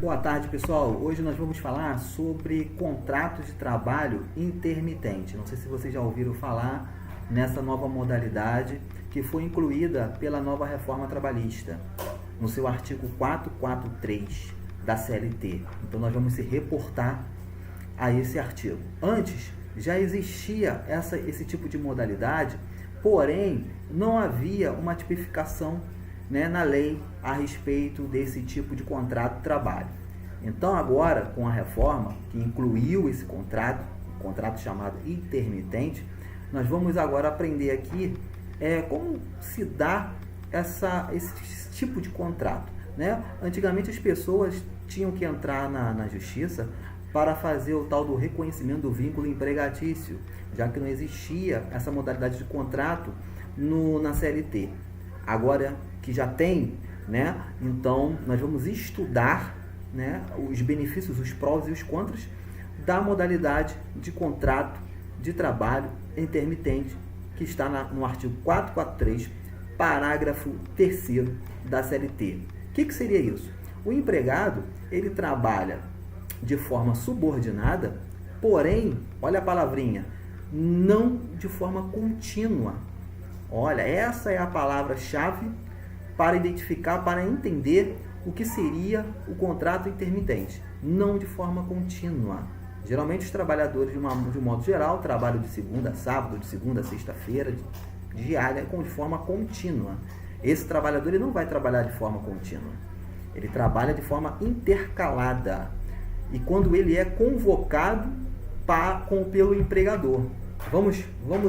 Boa tarde, pessoal. Hoje nós vamos falar sobre contratos de trabalho intermitente. Não sei se vocês já ouviram falar nessa nova modalidade que foi incluída pela nova reforma trabalhista, no seu artigo 443 da CLT. Então nós vamos se reportar a esse artigo. Antes já existia esse tipo de modalidade, porém não havia uma tipificação na lei a respeito desse tipo de contrato de trabalho. Então agora, com a reforma que incluiu esse contrato, um contrato chamado intermitente, nós vamos agora aprender aqui como se dá esse tipo de contrato. Antigamente as pessoas tinham que entrar na justiça para fazer o tal do reconhecimento do vínculo empregatício, já que não existia essa modalidade de contrato na CLT. Agora que já tem, então nós vamos estudar os benefícios, os prós e os contras da modalidade de contrato de trabalho intermitente que está no artigo 443, parágrafo 3º da CLT. O que seria isso? O empregado, ele trabalha de forma subordinada, porém, olha a palavrinha, não de forma contínua. Olha, essa é a palavra-chave para identificar, para entender o que seria o contrato intermitente. Não de forma contínua. Geralmente os trabalhadores, de um modo geral, trabalham de segunda a sábado, de segunda a sexta-feira, diária, de forma contínua. Esse trabalhador ele não vai trabalhar de forma contínua. Ele trabalha de forma intercalada. E quando ele é convocado pelo empregador. Vamos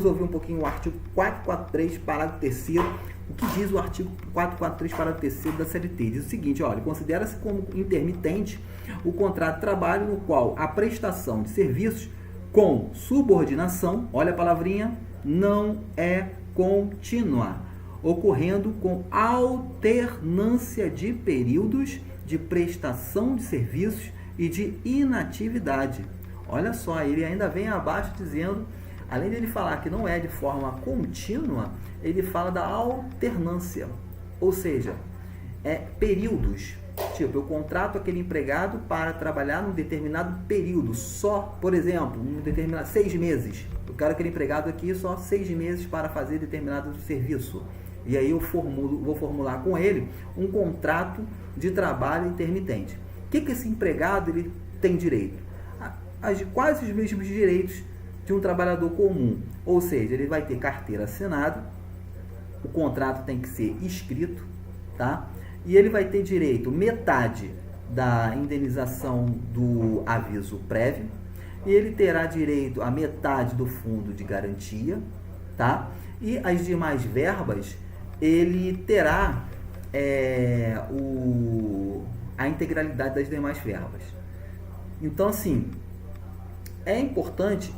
ouvir um pouquinho o artigo 443, parágrafo 3º. O que diz o artigo 443, parágrafo 3º da CLT? Diz o seguinte, olha, considera-se como intermitente o contrato de trabalho no qual a prestação de serviços com subordinação, olha a palavrinha, não é contínua, ocorrendo com alternância de períodos de prestação de serviços e de inatividade. Olha só, ele ainda vem abaixo dizendo, além de ele falar que não é de forma contínua, ele fala da alternância, ou seja, períodos. Tipo, eu contrato aquele empregado para trabalhar num determinado período, só, por exemplo, um determinado 6 meses. Eu quero aquele empregado aqui só 6 meses para fazer determinado serviço. E aí eu vou formular com ele um contrato de trabalho intermitente. O que esse empregado ele tem direito? Quase os mesmos direitos de um trabalhador comum, ou seja, ele vai ter carteira assinada, o contrato tem que ser escrito, tá? E ele vai ter direito metade da indenização do aviso prévio, e ele terá direito a metade do fundo de garantia, tá? E as demais verbas, ele terá a integralidade das demais verbas. Então, assim, é importante.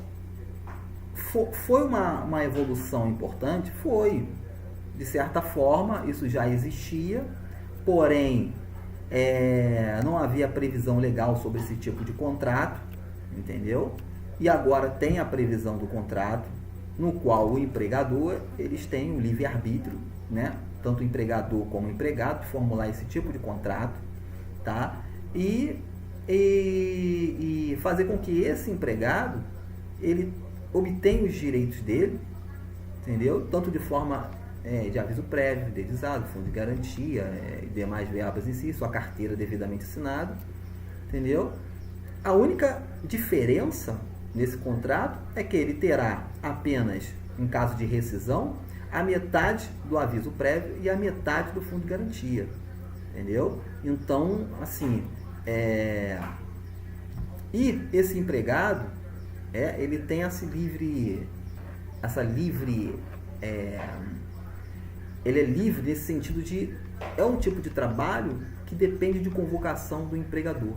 Foi uma evolução importante? Foi. De certa forma, isso já existia, porém, não havia previsão legal sobre esse tipo de contrato, entendeu? E agora tem a previsão do contrato, no qual o empregador, eles têm o livre-arbítrio, tanto o empregador como o empregado, de formular esse tipo de contrato, tá? E fazer com que esse empregado, ele obtenha os direitos dele, entendeu? Tanto de forma de aviso prévio, fidelizado, fundo de garantia, demais verbas em si, sua carteira devidamente assinada, entendeu? A única diferença nesse contrato é que ele terá apenas, em caso de rescisão, a metade do aviso prévio e a metade do fundo de garantia, entendeu? Então, assim, e esse empregado, ele tem ele é livre nesse sentido de, é um tipo de trabalho que depende de convocação do empregador,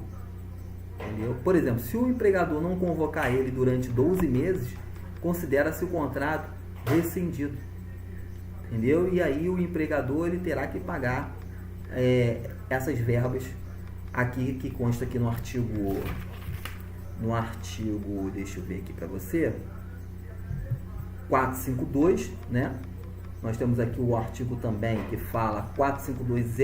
entendeu? Por exemplo, se o empregador não convocar ele durante 12 meses, considera-se o contrato rescindido, entendeu? E aí o empregador ele terá que pagar essas verbas aqui, que consta aqui no artigo, deixa eu ver aqui para você, 452, Nós temos aqui o artigo também que fala, 452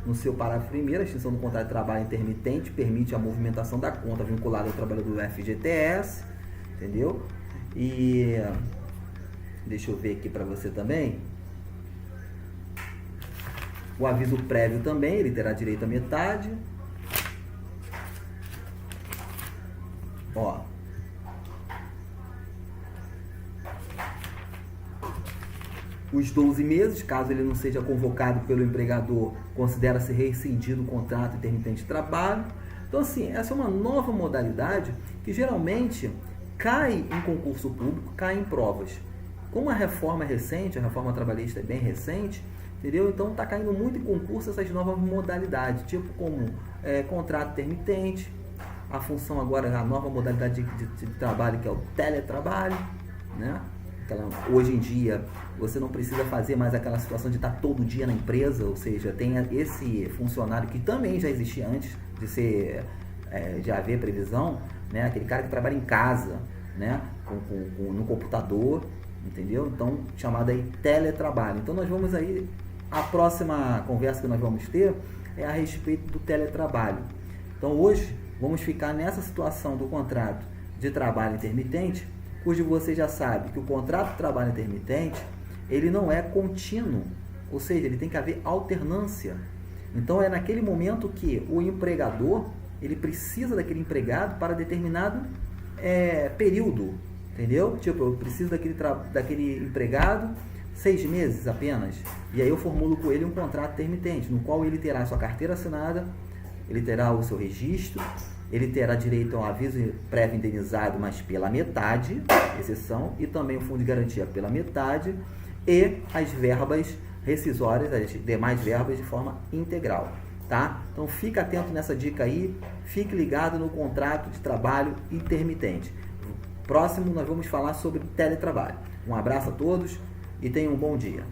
no seu parágrafo primeiro, a extinção do contrato de trabalho intermitente permite a movimentação da conta vinculada ao trabalhador do FGTS, entendeu? E deixa eu ver aqui para você também. O aviso prévio também, ele terá direito à metade. Ó. Os 12 meses, caso ele não seja convocado pelo empregador, considera-se rescindido o contrato intermitente de trabalho. Então, assim, essa é uma nova modalidade que geralmente cai em concurso público, cai em provas. Como a reforma é recente, a reforma trabalhista é bem recente, entendeu? Então, está caindo muito em concurso essas novas modalidades, tipo como contrato intermitente, a função agora, a nova modalidade de trabalho, que é o teletrabalho, né? Hoje em dia, você não precisa fazer mais aquela situação de estar todo dia na empresa, ou seja, tem esse funcionário que também já existia antes de haver previsão, né? Aquele cara que trabalha em casa, né? No computador, entendeu? Então, chamado aí teletrabalho. Então, nós vamos aí, a próxima conversa que nós vamos ter é a respeito do teletrabalho. Então, hoje, vamos ficar nessa situação do contrato de trabalho intermitente, cujo você já sabe que o contrato de trabalho intermitente, ele não é contínuo, ou seja, ele tem que haver alternância. Então, é naquele momento que o empregador, ele precisa daquele empregado para determinado período, entendeu? Tipo, eu preciso daquele empregado 6 meses apenas, e aí eu formulo com ele um contrato intermitente, no qual ele terá a sua carteira assinada, ele terá o seu registro, ele terá direito a um aviso prévio indenizado, mas pela metade, exceção, e também o fundo de garantia pela metade, e as verbas rescisórias, as demais verbas de forma integral, tá? Então fica atento nessa dica aí, fique ligado no contrato de trabalho intermitente. Próximo nós vamos falar sobre teletrabalho. Um abraço a todos e tenham um bom dia.